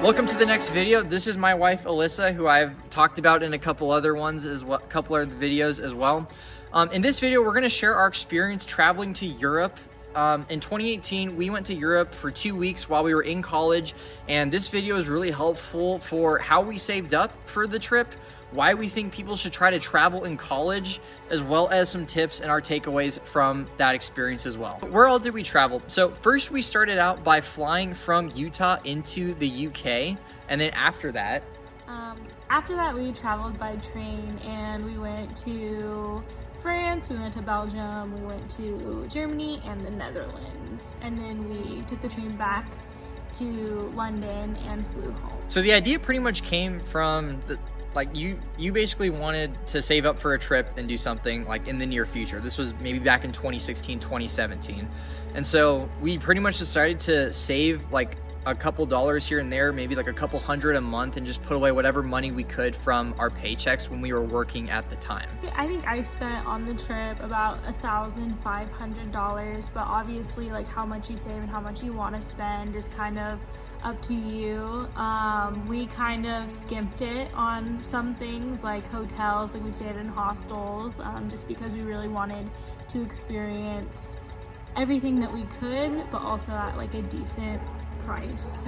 Welcome to the next video. This is my wife Alyssa, who I've talked about in a couple other ones as well, couple other videos as well. In this video, we're going to share our experience traveling to Europe. In 2018, we went to Europe for 2 weeks while we were in college, and this video is really helpful for how we saved up for the trip, why we think people should try to travel in college, as well as some tips and our takeaways from that experience as well. Where all did we travel? So first we started out by flying from Utah into the UK, and then after that we traveled by train and we went to France, we went to Belgium, we went to Germany and the Netherlands, and then we took the train back to London and flew home. So the idea pretty much came from you basically wanted to save up for a trip and do something like in the near future. This was maybe back in 2016, 2017. And so we pretty much decided to save like a couple dollars here and there, maybe like a couple hundred a month, and just put away whatever money we could from our paychecks when we were working at the time. I think I spent on the trip about $1,500, but obviously like how much you save and how much you want to spend is kind of up to you. We kind of skimped it on some things like hotels, like we stayed in hostels, just because we really wanted to experience everything that we could, but also at like a decent price.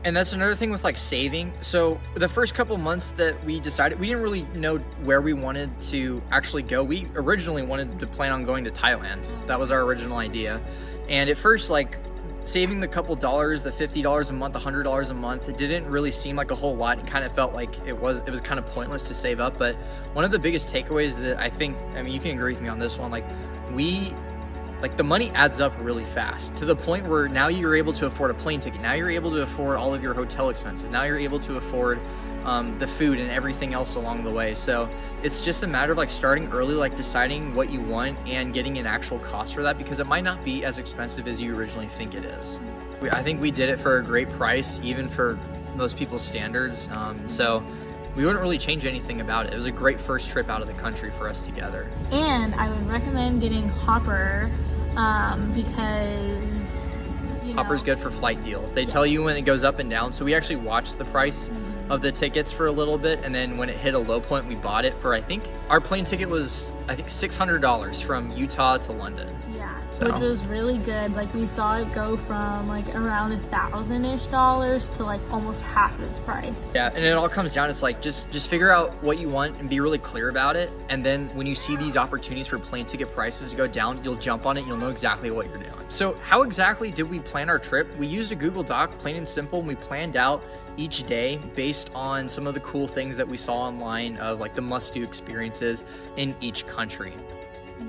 And that's another thing with like saving. So the first couple months that we decided, we didn't really know where we wanted to actually go. We originally wanted to plan on going to Thailand. That was our original idea. And at first, like, saving the couple dollars, the $50 a month, $100 a month, it didn't really seem like a whole lot. It kind of felt like it was kind of pointless to save up. But one of the biggest takeaways that I mean, you can agree with me on this one, the money adds up really fast to the point where now you're able to afford a plane ticket. Now you're able to afford all of your hotel expenses. Now you're able to afford the food and everything else along the way. So it's just a matter of like starting early, like deciding what you want and getting an actual cost for that, because it might not be as expensive as you originally think it is. I think we did it for a great price, even for most people's standards. So we wouldn't really change anything about it. It was a great first trip out of the country for us together. And I would recommend getting Hopper because Hopper's good for flight deals. They tell you when it goes up and down. So we actually watched the price of the tickets for a little bit, and then when it hit a low point, we bought it for, I think our plane ticket was $600 from Utah to London. Yeah, which was really good. Like we saw it go from like around $1,000-ish to like almost half its price. Yeah, and it all comes down, it's like just figure out what you want and be really clear about it, and then when you see these opportunities for plane ticket prices to go down, you'll jump on it, you'll know exactly what you're doing. So how exactly did we plan our trip? We used a Google Doc, plain and simple, and we planned out each day based on some of the cool things that we saw online of like the must-do experiences in each country.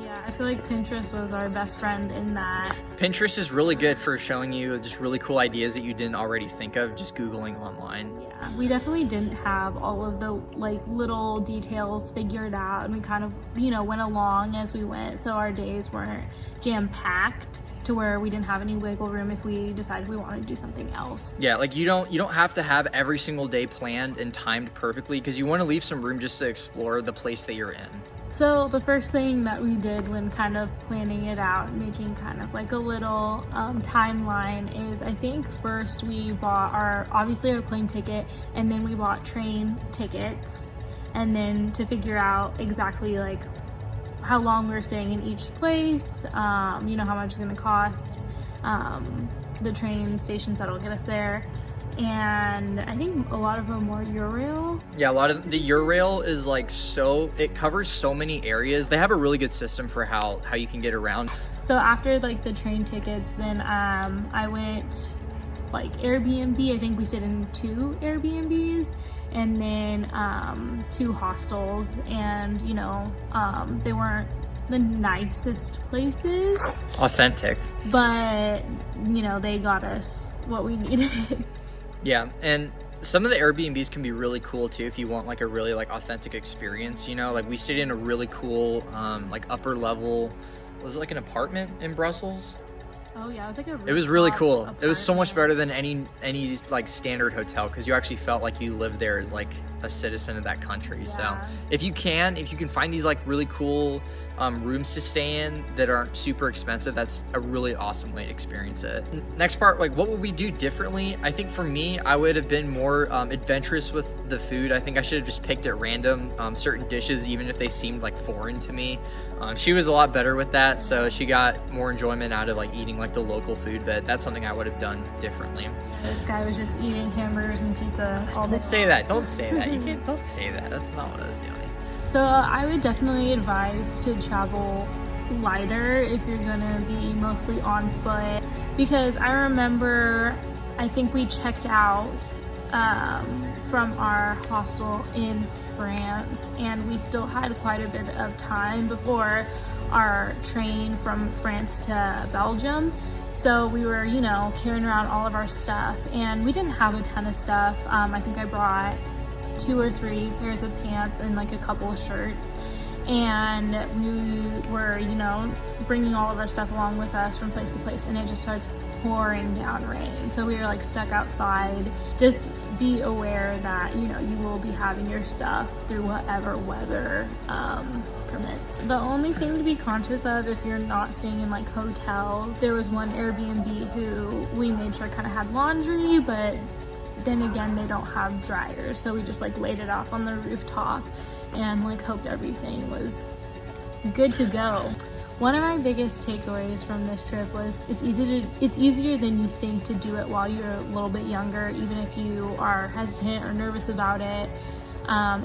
Yeah, I feel like Pinterest was our best friend in that. Pinterest is really good for showing you just really cool ideas that you didn't already think of just Googling online. Yeah, we definitely didn't have all of the like little details figured out, and we kind of, went along as we went, so our days weren't jam-packed to where we didn't have any wiggle room if we decided we wanted to do something else. Yeah, like you don't have to have every single day planned and timed perfectly, because you want to leave some room just to explore the place that you're in. So the first thing that we did when kind of planning it out and making kind of like a little timeline is, I think first we bought obviously our plane ticket, and then we bought train tickets, and then to figure out exactly like how long we're staying in each place, how much it's going to cost, the train stations that'll get us there. And I think a lot of them were Eurail. Yeah, a lot of the Eurail is like it covers so many areas. They have a really good system for how you can get around. So after like the train tickets, then I went like Airbnb. I think we stayed in 2 Airbnbs, and then 2 hostels, and they weren't the nicest places. Authentic. But they got us what we needed. Yeah, and some of the Airbnbs can be really cool too if you want like a really like authentic experience. Like we stayed in a really cool like upper level, was it like an apartment in Brussels? Oh yeah, it was really cool. Apartment. It was so much better than any like standard hotel, because you actually felt like you lived there as like a citizen of that country. Yeah. So if you can find these like really cool rooms to stay in that aren't super expensive, that's a really awesome way to experience it. Next part, like what would we do differently? I think for me, I would have been more adventurous with the food. I think I should have just picked at random certain dishes, even if they seemed like foreign to me. She was a lot better with that, so she got more enjoyment out of like eating like the local food, but that's something I would have done differently. This guy was just eating hamburgers and pizza all the time. Don't say that. Don't say that. You can't. Don't say that. That's not what I was doing. So I would definitely advise to travel lighter if you're gonna be mostly on foot, because I remember I think we checked out from our hostel in France, and we still had quite a bit of time before our train from France to Belgium. So we were, you know, carrying around all of our stuff, and we didn't have a ton of stuff. I think I brought 2 or 3 pairs of pants and like a couple of shirts, and we were, you know, bringing all of our stuff along with us from place to place, and it just starts pouring down rain. So we were like stuck outside. Just be aware that, you know, you will be having your stuff through whatever weather permits. The only thing to be conscious of if you're not staying in like hotels, there was one Airbnb who we made sure kind of had laundry, but then again they don't have dryers, so we just like laid it off on the rooftop and like hoped everything was good to go. One of my biggest takeaways from this trip was it's easier than you think to do it while you're a little bit younger, even if you are hesitant or nervous about it.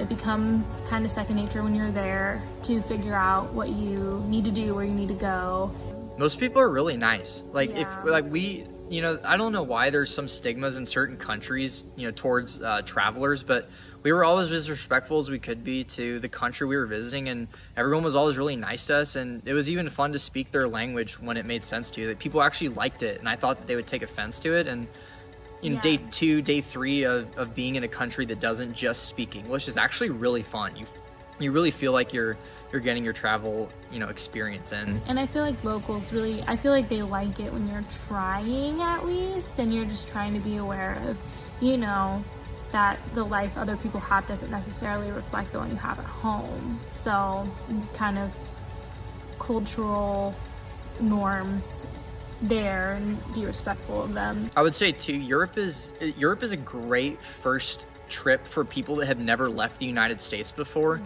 It becomes kind of second nature when you're there to figure out what you need to do, where you need to go. Most people are really nice. Like Yeah. if like we, you know, I don't know why there's some stigmas in certain countries, you know, towards travelers, but we were always as respectful as we could be to the country we were visiting, and everyone was always really nice to us, and it was even fun to speak their language when it made sense to you. That people actually liked it, and I thought that they would take offense to it. And in Yeah. day 2, day 3 of being in a country that doesn't just speak English is actually really fun. You really feel like you're getting your travel, you know, experience in. And I feel like locals really, I feel like they like it when you're trying at least, and you're just trying to be aware of, you know, that the life other people have doesn't necessarily reflect the one you have at home. So kind of cultural norms there, and be respectful of them. I would say too, Europe is a great first trip for people that have never left the United States before,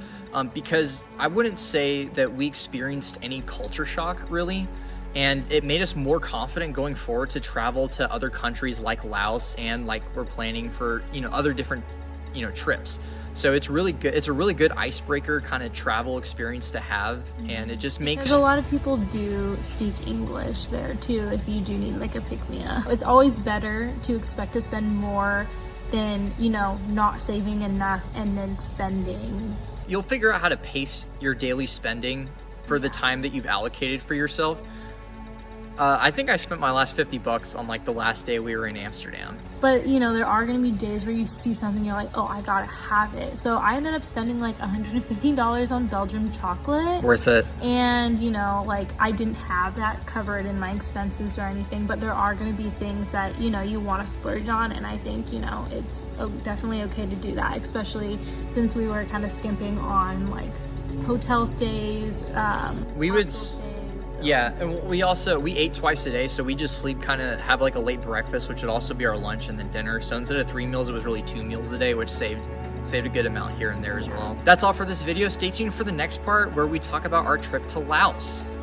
because I wouldn't say that we experienced any culture shock really, and it made us more confident going forward to travel to other countries like Laos, and like we're planning for, you know, other different, you know, trips. So it's really good. It's a really good icebreaker kind of travel experience to have, and it just makes. Because a lot of people do speak English there too, if you do need like a pick-me-up. It's always better to expect to spend more than, you know, not saving enough and then spending. You'll figure out how to pace your daily spending for the time that you've allocated for yourself. I think I spent my last $50 on like the last day we were in Amsterdam. But, you know, there are going to be days where you see something, you're like, oh, I gotta have it. So I ended up spending like $115 on Belgium chocolate. Worth it. And, you know, like I didn't have that covered in my expenses or anything, but there are going to be things that, you know, you want to splurge on. And I think, you know, it's definitely okay to do that, especially since we were kind of skimping on like hotel stays. We would. hostel stays, so. Yeah, and we ate twice a day, so we just have like a late breakfast, which would also be our lunch and then dinner. So instead of 3 meals, it was really 2 meals a day, which saved a good amount here and there as well. That's all for this video. Stay tuned for the next part where we talk about our trip to Laos.